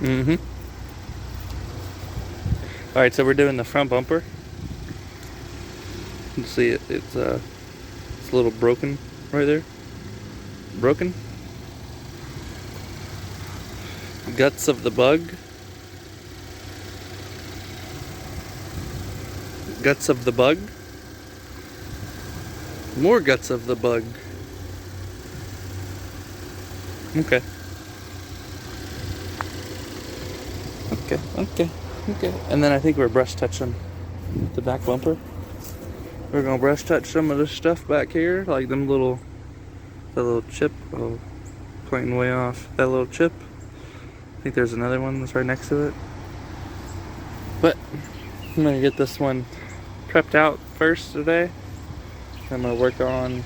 Mm-hmm. Alright, so we're doing the front bumper. You can see it's a little broken right there. Broken. Guts of the bug. Guts of the bug. More guts of the bug. Okay. Okay. And then I think we're brush touching the back bumper. We're gonna brush touch some of this stuff back here, like that little chip. Oh, pointing way off. That little chip. I think there's another one that's right next to it. But I'm gonna get this one prepped out first today. I'm gonna work on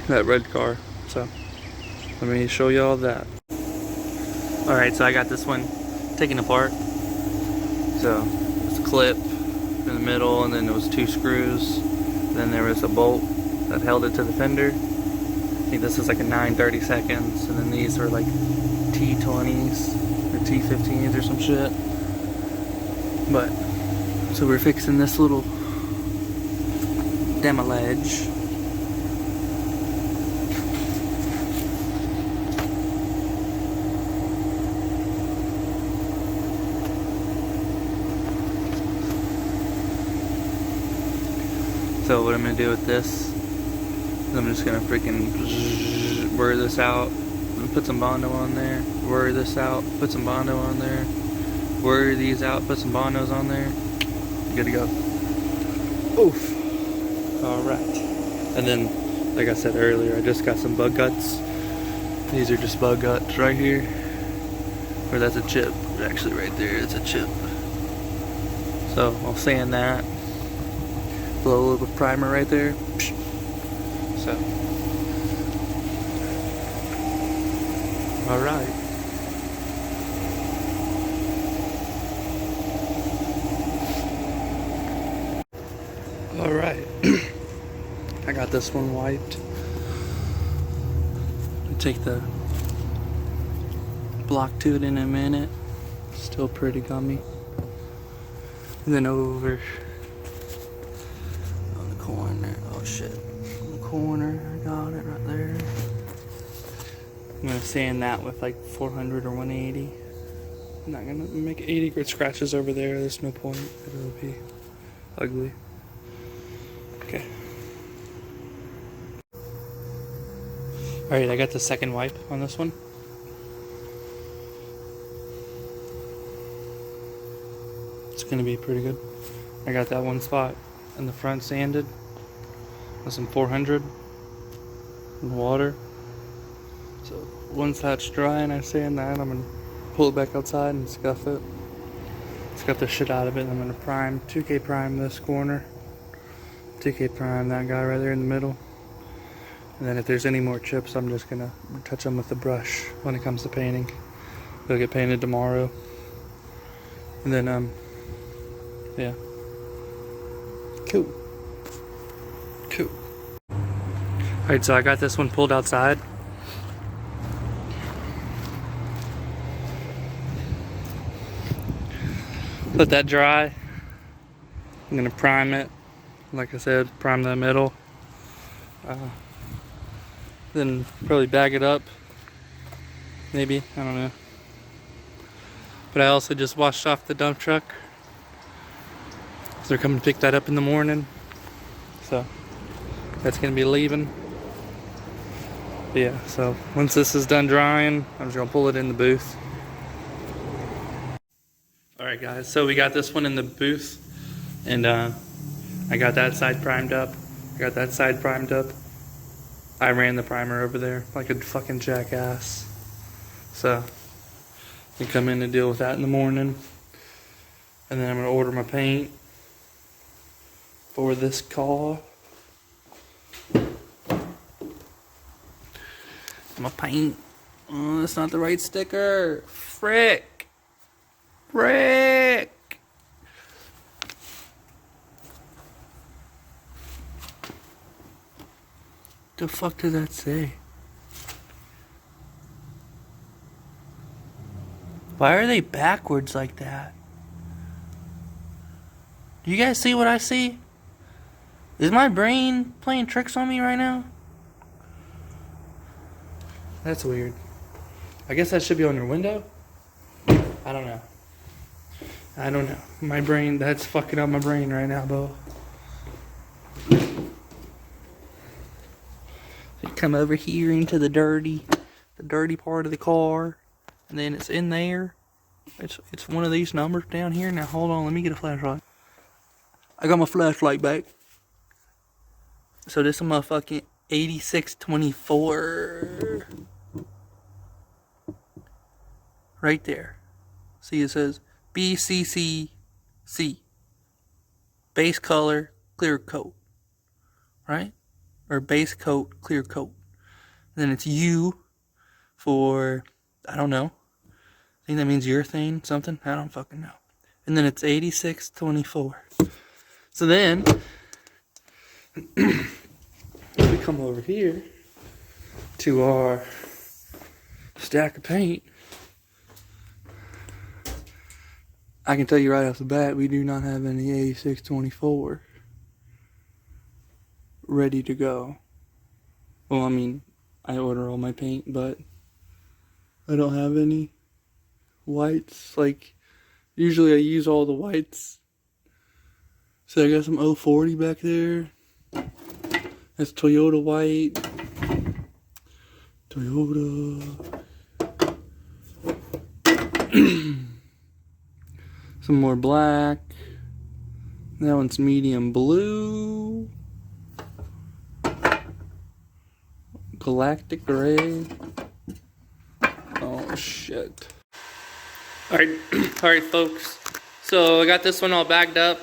that red car. So let me show y'all that. Alright, so I got this one taken apart. So it's a clip in the middle, and then there was 2 screws. Then there was a bolt that held it to the fender. I think this is like a 9/32, and then these were like T20s or T15s or some shit. But so we're fixing this little demolage. So what I'm gonna do with this is I'm just gonna freaking wear this out and put some Bondo on there. Wear this out, put some Bondo on there. Wear these out, put some Bondos on there. Good to go. Oof. Alright. And then, like I said earlier, I just got some bug guts. These are just bug guts right here. Or that's a chip. Actually right there, it's a chip. So I'll sand that. Blow a little bit of primer right there. So. Alright. Alright. I got this one wiped. I'll take the block to it in a minute. Still pretty gummy. And then over on the corner. Oh shit. On the corner, I got it right there. I'm gonna sand that with like 400 or 180. I'm not gonna make 80 grit scratches over there. There's no point. It'll be ugly. Okay. Alright, I got the second wipe on this one. It's gonna be pretty good. I got that one spot in the front sanded with some 400 in water. So once that's dry and I sand that, I'm gonna pull it back outside and scuff it. Scuff the shit out of it, and I'm gonna prime, 2K prime this corner. 2K prime that guy right there in the middle. And then if there's any more chips, I'm just gonna touch them with the brush when it comes to painting. They'll get painted tomorrow. And then, yeah. Cool. Alright, so I got this one pulled outside. Let that dry. I'm gonna prime it. Like I said, prime the middle. Then probably bag it up. Maybe, I don't know. But I also just washed off the dump truck. So they're coming to pick that up in the morning. So that's gonna be leaving. But yeah, so once this is done drying, I'm just gonna pull it in the booth. Alright guys, so we got this one in the booth. And I got that side primed up. I ran the primer over there like a fucking jackass. So, I come in to deal with that in the morning. And then I'm gonna order my paint for this car. My paint. Oh, that's not the right sticker. Frick. The fuck did that say? Why are they backwards like that? Do you guys see what I see? Is my brain playing tricks on me right now? That's weird. I guess that should be on your window? I don't know. I don't know. My brain, that's fucking up my brain right now, Bo. You come over here into the dirty part of the car, and then it's in there. It's one of these numbers down here. Now hold on, let me get a flashlight. I got my flashlight back. So this is my fucking 8624. Right there. See, it says BCCC. Base color, clear coat. Right? Or base coat, clear coat. And then it's U for, I don't know. I think that means urethane, something. I don't fucking know. And then it's 8624. So then, we come over here to our stack of paint. I can tell you right off the bat, we do not have any 8624 ready to go. Well, I mean, I order all my paint, but I don't have any whites. Like, usually I use all the whites. So I got some 040 back there. That's Toyota white. Toyota. Some more black. That one's medium blue. Galactic gray. Oh shit. Alright folks. So I got this one all bagged up.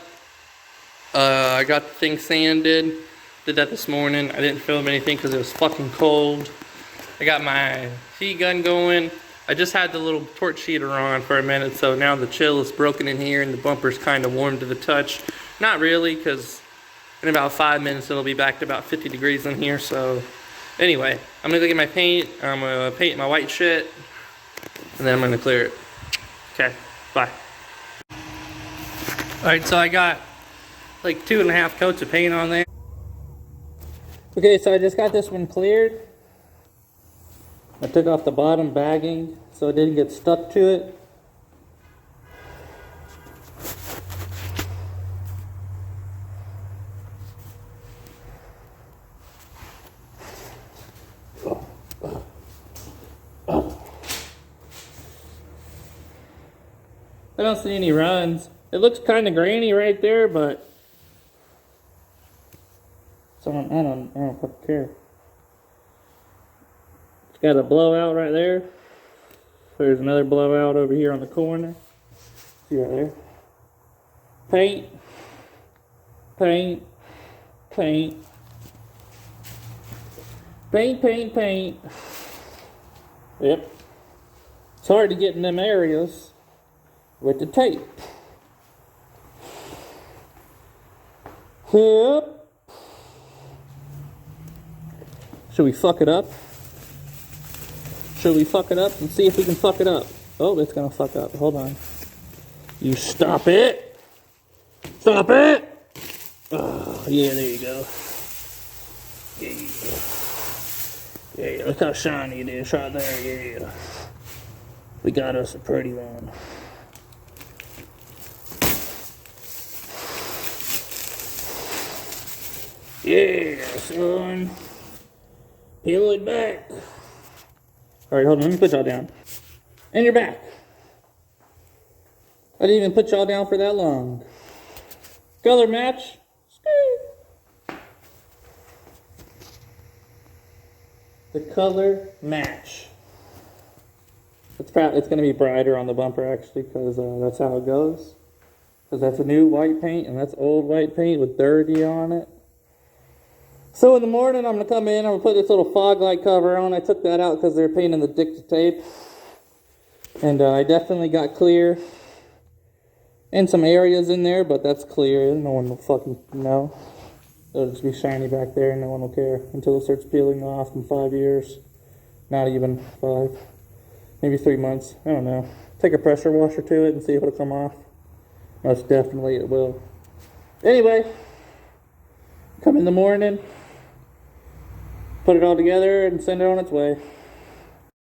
I got the thing sanded. Did that this morning. I didn't film anything because it was fucking cold. I got my heat gun going. I just had the little torch heater on for a minute, so now the chill is broken in here and the bumper's kind of warm to the touch. Not really, because in about 5 minutes it'll be back to about 50 degrees in here. So anyway, I'm gonna go get my paint. I'm gonna paint my white shit, and then I'm gonna clear it. Okay, bye. Alright, so I got like 2.5 coats of paint on there. Okay, so I just got this one cleared. I took off the bottom bagging so it didn't get stuck to it. I don't see any runs. It looks kind of grainy right there, but so I don't fucking care. It's got a blowout right there. There's another blowout over here on the corner. See right there. Paint, paint, paint, paint, paint, paint. Yep. It's hard to get in them areas with the tape. Yep. Should we fuck it up? Should we fuck it up and see if we can fuck it up? Oh, it's gonna fuck up. Hold on. You stop it! Stop it! Oh, yeah, there you go. Yeah. Yeah, look how shiny it is right there, yeah. We got us a pretty one. Yeah, son. Peel it back. Alright, hold on, let me put y'all down. And you're back. I didn't even put y'all down for that long. Color match. The color match. It's going to be brighter on the bumper actually, because that's how it goes. Because that's a new white paint and that's old white paint with dirty on it. So in the morning I'm going to come in, I'm going to put this little fog light cover on. I took that out because they're painting the dick tape. And I definitely got clear in some areas in there, but that's clear. No one will fucking know. It'll just be shiny back there and no one will care until it starts peeling off in 5 years. Not even 5. maybe 3 months. I don't know. Take a pressure washer to it and see if it'll come off. Most definitely it will. Anyway, come in the morning, put it all together and send it on its way.